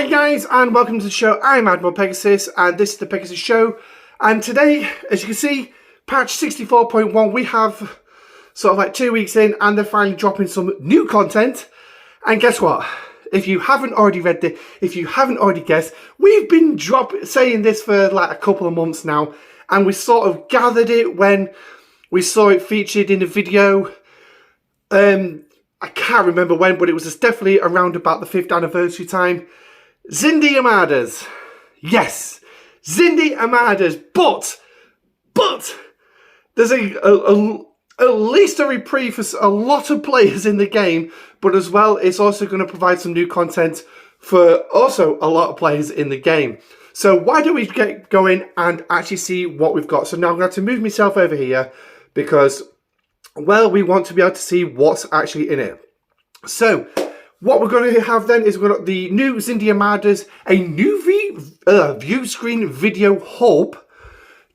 Hi guys, and welcome to the show. I'm Admiral Pegasus, and this is the Pegasus Show. And today, as you can see, patch 64.1, we have sort of like 2 weeks in, and they're finally dropping some new content. And guess what? If you haven't already read it, if you haven't already guessed, we've been saying this for like a couple of months now, and we sort of gathered it when we saw it featured in a video. I can't remember when, but it was definitely around about the 5th anniversary time. Zindi Armadas. Yes, Zindi Armadas. But there's at least a reprieve for a lot of players in the game, but as well, it's also going to provide some new content for also a lot of players in the game. So why don't we get going and actually see what we've got? So now I'm going to have to move myself over here because, well, we want to be able to see what's actually in it. So what we're going to have then is we've got the new Zindi Armadas, a new view screen video hub,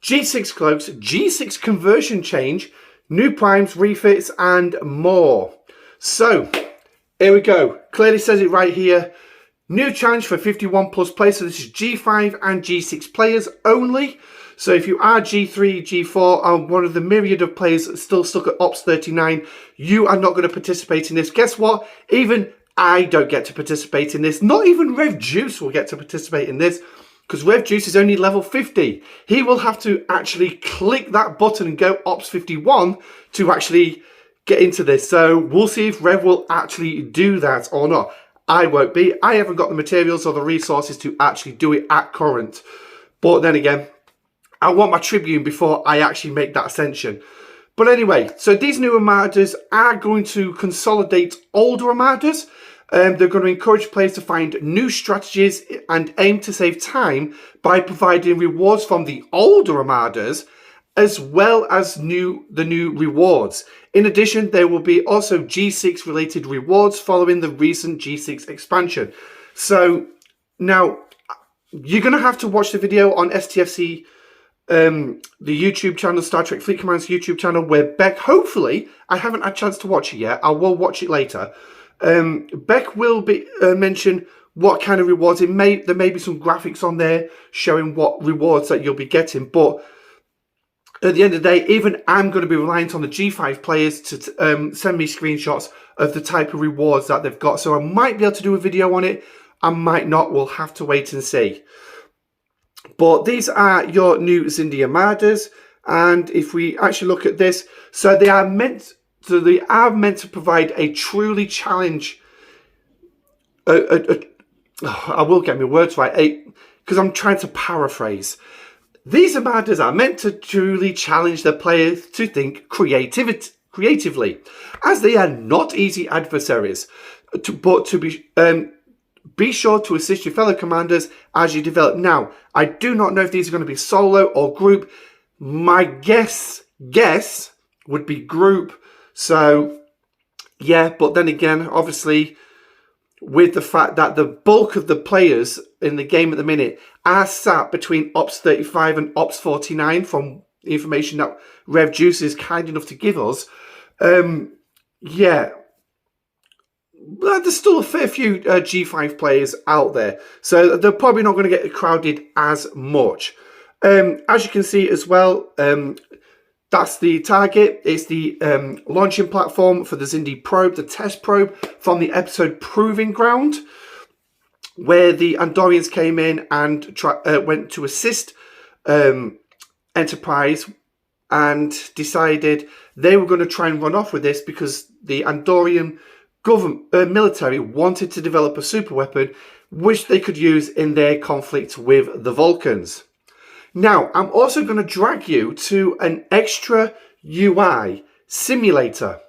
G6 cloaks, G6 conversion change, new primes, refits, and more. So here we go. Clearly says it right here. New challenge for 51 plus players. So this is G5 and G6 players only. So if you are G3, G4, and one of the myriad of players still stuck at Ops 39, you are not going to participate in this. Guess what? Even I don't get to participate in this. Not even Rev Juice will get to participate in this, because Rev Juice is only level 50. He will have to actually click that button and go Ops 51 to actually get into this. So we'll see if Rev will actually do that or not. I won't be. I haven't got the materials or the resources to actually do it at current. But then again, I want my Tribune before I actually make that ascension. But anyway, so these new Armadas are going to consolidate older Armadas. They're going to encourage players to find new strategies and aim to save time by providing rewards from the older Armadas as well as the new rewards. In addition, there will be also G6 related rewards following the recent G6 expansion. So now you're going to have to watch the video on STFC, the YouTube channel, Star Trek Fleet Command's YouTube channel, where Beck, hopefully, I haven't had a chance to watch it yet, I will watch it later. Beck will be mention what kind of rewards. There may be some graphics on there showing what rewards that you'll be getting, but at the end of the day, even I'm going to be reliant on the G5 players to send me screenshots of the type of rewards that they've got. So I might be able to do a video on it, I might not, we'll have to wait and see. But these are your new Zindi Armadas, and if we actually look at this, so they are meant to provide a truly challenge. I will get my words right, because I'm trying to paraphrase. These Armadas are meant to truly challenge the players to think creatively, as they are not easy adversaries, but to be sure to assist your fellow commanders as you develop. Now, I do not know if these are going to be solo or group. My guess would be group. So, yeah, but then again, obviously, with the fact that the bulk of the players in the game at the minute are sat between Ops 35 and Ops 49 from the information that Rev Juice is kind enough to give us, yeah. But there's still a fair few G5 players out there, so they're probably not going to get crowded as much. As you can see as well, that's the target. It's the launching platform for the Zindi probe, the test probe from the episode Proving Ground, where the Andorians came in and went to assist Enterprise and decided they were going to try and run off with this because the Andorian military wanted to develop a super weapon which they could use in their conflict with the Vulcans. Now, I'm also going to drag you to an extra UI simulator.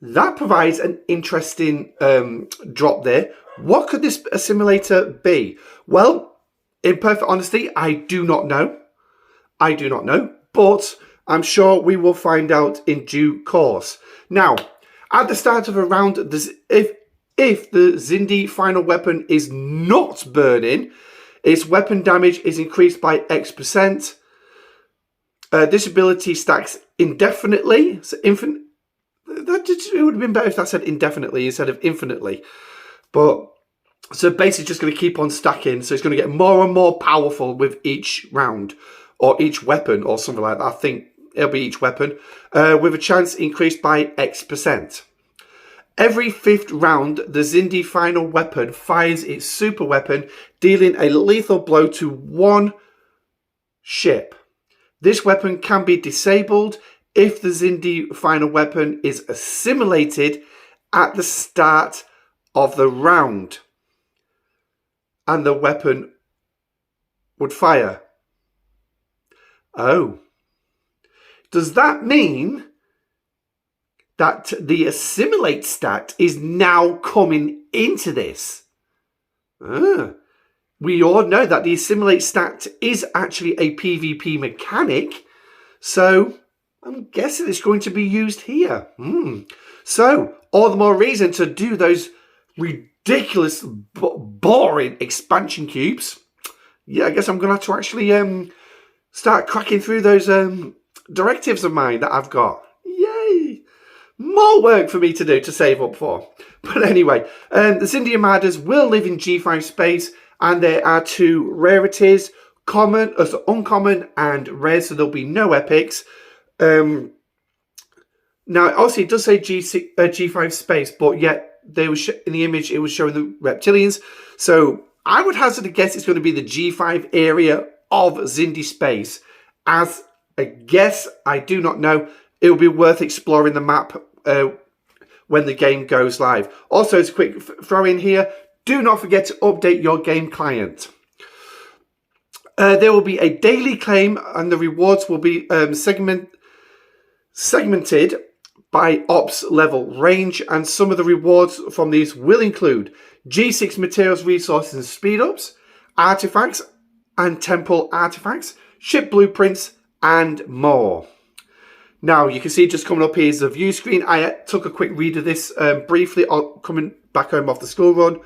That provides an interesting drop there. What could this simulator be? Well, in perfect honesty, I do not know. But I'm sure we will find out in due course. Now, at the start of a round, if the Zindi final weapon is not burning, its weapon damage is increased by X%. This ability stacks indefinitely. So it would have been better if that said indefinitely instead of infinitely. But So basically just going to keep on stacking. So it's going to get more and more powerful with each round or each weapon or something like that. I think it'll be each weapon with a chance increased by X%. Every 5th round, the Xindi final weapon fires its super weapon, dealing a lethal blow to one ship. This weapon can be disabled if the Xindi final weapon is assimilated at the start of the round and the weapon would fire. Oh. Does that mean that the assimilate stat is now coming into this? We all know that the assimilate stat is actually a PvP mechanic, so I'm guessing it's going to be used here. So, all the more reason to do those ridiculous, boring expansion cubes. Yeah, I guess I'm going to have to actually start cracking through those directives of mine that I've got. Yay! More work for me to do to save up for. But anyway, the Xindi Armadas will live in G5 space, and there are 2 rarities, common, uncommon, and rare, so there'll be no epics. Now, obviously, it does say G5 space, but yet they were in the image it was showing the reptilians. So I would hazard a guess it's going to be the G5 area of Xindi space. As a guess, I do not know. It will be worth exploring the map when the game goes live. Also, as a quick throw in here, do not forget to update your game client. There will be a daily claim, and the rewards will be segmented by ops level range, and some of the rewards from these will include G6 materials, resources and speed ups, artifacts and temple artifacts, ship blueprints and more. Now you can see just coming up here is the view screen. I took a quick read of this briefly coming back home off the school run.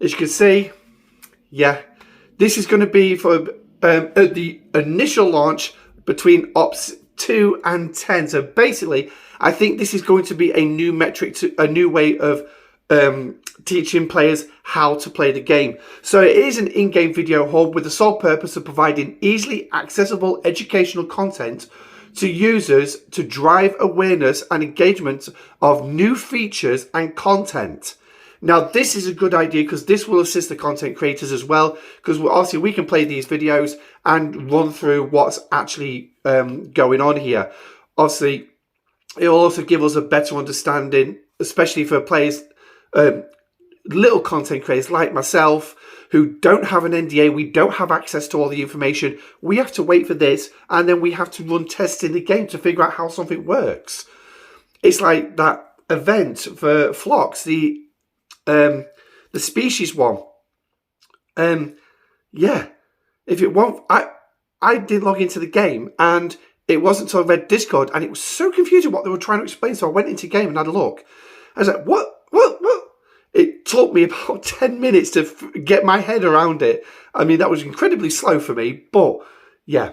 As you can see, yeah, this is going to be for at the initial launch between Ops 2 and 10. So basically, I think this is going to be a new metric, a new way of teaching players how to play the game. So it is an in-game video hub with the sole purpose of providing easily accessible educational content to users to drive awareness and engagement of new features and content. Now, this is a good idea because this will assist the content creators as well, because obviously we can play these videos and run through what's actually going on here. Obviously, it will also give us a better understanding, especially for players, little content creators like myself, who don't have an NDA, we don't have access to all the information. We have to wait for this, and then we have to run tests in the game to figure out how something works. It's like that event for flocks, the species one. Yeah, if it won't, I did log into the game, and it wasn't until I read Discord, and it was so confusing what they were trying to explain. So I went into game and had a look. I was like, what? It took me about 10 minutes to get my head around it. I mean, that was incredibly slow for me, but yeah.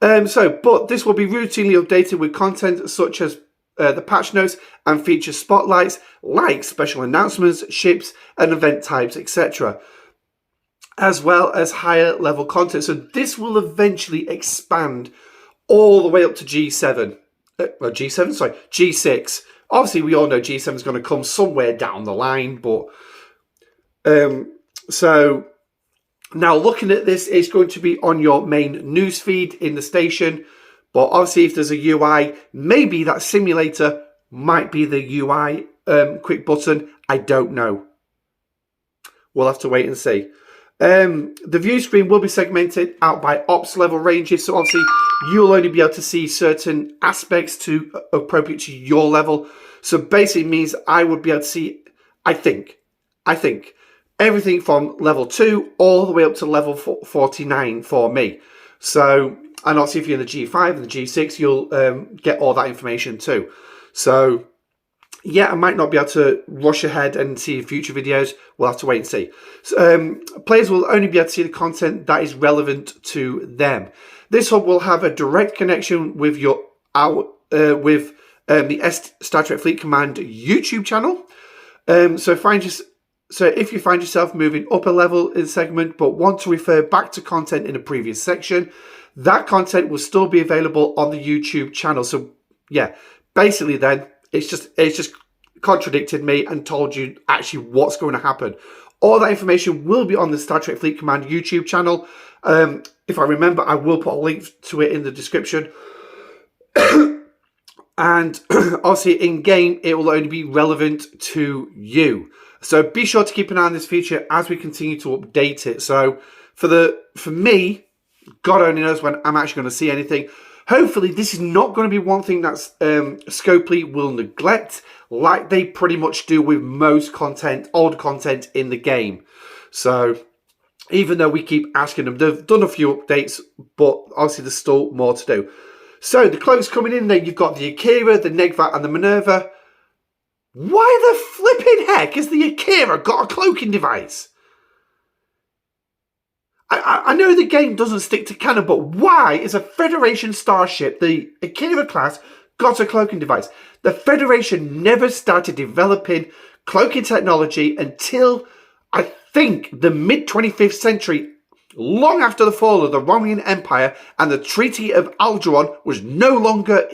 But this will be routinely updated with content such as the patch notes and feature spotlights like special announcements, ships and event types, etc. As well as higher level content. So this will eventually expand all the way up to G7. G6. Obviously, we all know G7 is going to come somewhere down the line, but so now looking at this, it's going to be on your main news feed in the station. But obviously, if there's a UI, maybe that simulator might be the UI quick button. I don't know. We'll have to wait and see. The view screen will be segmented out by ops level ranges. So obviously, you'll only be able to see certain aspects to appropriate to your level. So basically means I would be able to see, I think, everything from level 2 all the way up to level 49 for me. So, and obviously if you're in the G5 and the G6, you'll get all that information too. So, yeah, I might not be able to rush ahead and see future videos. We'll have to wait and see. So, players will only be able to see the content that is relevant to them. This hub will have a direct connection with the Star Trek Fleet Command YouTube channel. So find So if you find yourself moving up a level in the segment but want to refer back to content in a previous section, that content will still be available on the YouTube channel. So yeah, basically then it's just contradicted me and told you actually what's going to happen. All that information will be on the Star Trek Fleet Command YouTube channel. If I remember, I will put a link to it in the description. And obviously in game, it will only be relevant to you. So be sure to keep an eye on this feature as we continue to update it. So for me, God only knows when I'm actually going to see anything. Hopefully, this is not going to be one thing that Scopely will neglect, like they pretty much do with most content, old content in the game. So even though we keep asking them, they've done a few updates, but obviously there's still more to do. So the cloaks coming in there, you've got the Akira, the Negvat, and the Minerva. Why the flipping heck has the Akira got a cloaking device? I know the game doesn't stick to canon, but why is a Federation starship, the Akira class, got a cloaking device? The Federation never started developing cloaking technology until, I think, the mid-25th century, long after the fall of the Romanian Empire and the Treaty of Algeron was no longer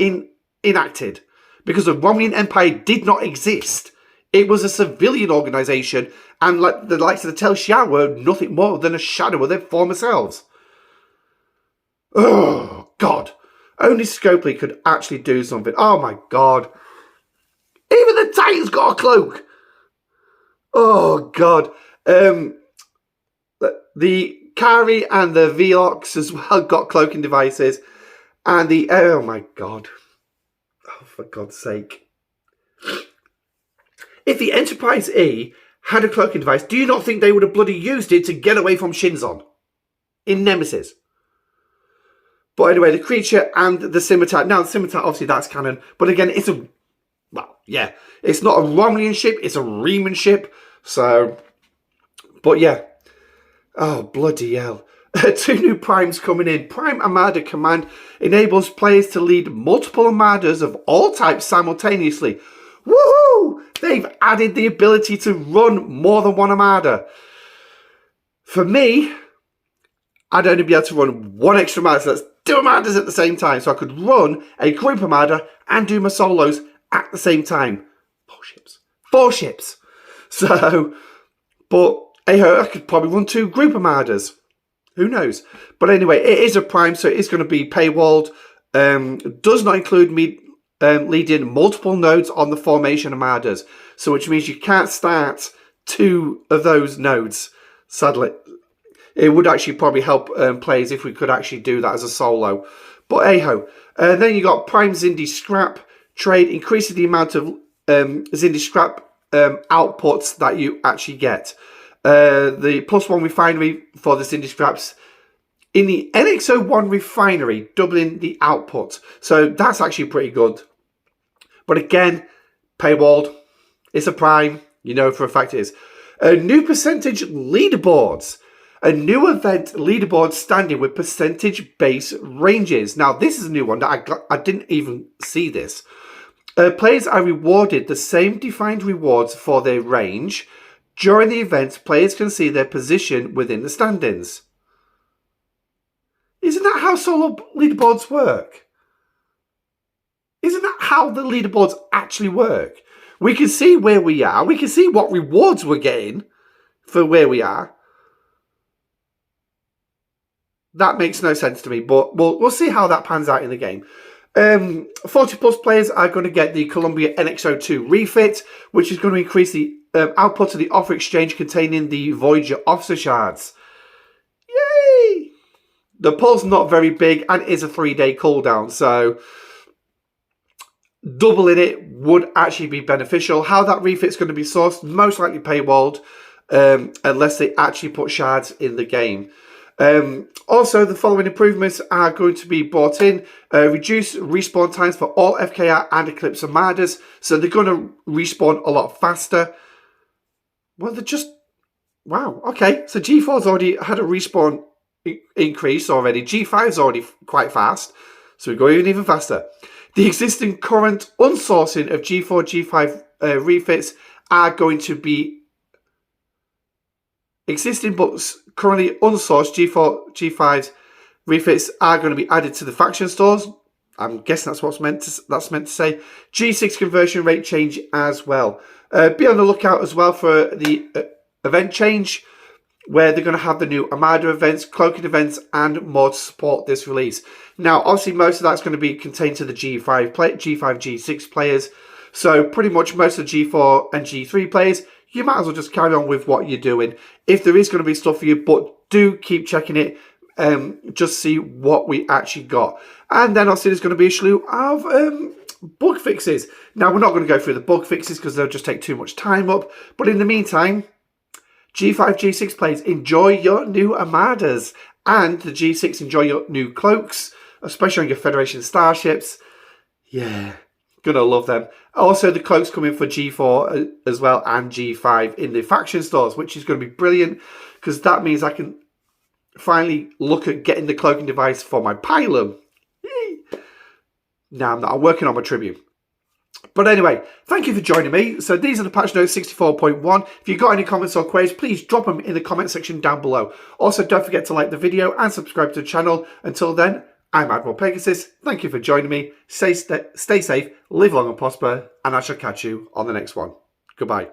enacted, because the Romanian Empire did not exist. It was a civilian organisation, and like the likes of the Tel Shia were nothing more than a shadow of their former selves. Oh, God. Only Scopely could actually do something. Oh, my God. Even the Titan's got a cloak. Oh, God. The Kari and the Velox as well got cloaking devices. And the... Oh, my God. Oh, for God's sake. If the Enterprise E had a cloaking device, do you not think they would have bloody used it to get away from Shinzon in Nemesis? But anyway, the creature and the scimitar. Now, the scimitar, obviously, that's canon. But again, it's a... Well, yeah. It's not a Romanian ship. It's a Riemann ship. So... But yeah. Oh, bloody hell. 2 new primes coming in. Prime Armada Command enables players to lead multiple armadas of all types simultaneously. Woohoo! They've added the ability to run more than one armada. For me, I'd only be able to run one extra armada, so that's 2 armadas at the same time. So I could run a group armada and do my solos at the same time. 4 ships. 4 ships. So, but I could probably run 2 group armadas. Who knows? But anyway, it is a prime, so it is going to be paywalled. Does not include me leading multiple nodes on the formation armadas. So which means you can't start 2 of those nodes, sadly. It would actually probably help players if we could actually do that as a solo. But hey-ho. Then you got Prime Xindi Scrap trade, increasing the amount of Xindi Scrap outputs that you actually get. The +1 refinery for the Xindi Scraps in the NX-01 refinery, doubling the output. So that's actually pretty good. But again, paywalled. It's a prime. You know for a fact it is. New percentage leaderboards. A new event leaderboard standing with percentage base ranges. Now, this is a new one that I didn't even see this. Players are rewarded the same defined rewards for their range. During the event, players can see their position within the standings. Isn't that how solo leaderboards work? Isn't that how the leaderboards actually work? We can see where we are. We can see what rewards we're getting for where we are. That makes no sense to me, but we'll see how that pans out in the game. 40 plus players are going to get the Columbia NX-02 refit, which is going to increase the output of the offer exchange containing the Voyager officer shards. Yay! The pull's not very big and is a 3-day cooldown, so doubling it would actually be beneficial. How that refit's going to be sourced, most likely paywalled, unless they actually put shards in the game. Also, the following improvements are going to be brought in. Reduce respawn times for all FKR and Eclipse Armadas. So they're going to respawn a lot faster. Well, they're just... Wow, okay. So G4's already had a respawn increase already. G5's already quite fast. So we're going even faster. The existing current unsourcing of G4, G5 refits are going to be Existing but currently unsourced G4, G5 refits are going to be added to the faction stores. I'm guessing that's what's meant to say. G6 conversion rate change as well. Be on the lookout as well for the event change, where they're going to have the new Armada events, cloaking events, and more to support this release. Now, obviously, most of that's going to be contained to the G5, G6 players. So pretty much most of the G4 and G3 players, you might as well just carry on with what you're doing. If there is going to be stuff for you, but do keep checking it. Just see what we actually got. And then obviously there's going to be a slew of bug fixes. Now, we're not going to go through the bug fixes because they'll just take too much time up. But in the meantime, G5, G6 players, enjoy your new Armadas. And the G6, enjoy your new cloaks, especially on your Federation starships. Yeah, gonna love them. Also, the cloaks coming for G4 as well and G5 in the faction stores, which is going to be brilliant because that means I can finally look at getting the cloaking device for my Pylum. Now I'm working on my Tribune. But anyway, thank you for joining me. So these are the patch notes 64.1. If you've got any comments or queries, please drop them in the comment section down below. Also, don't forget to like the video and subscribe to the channel. Until then, I'm Admiral Pegasus. Thank you for joining me. Stay safe, live long and prosper, and I shall catch you on the next one. Goodbye.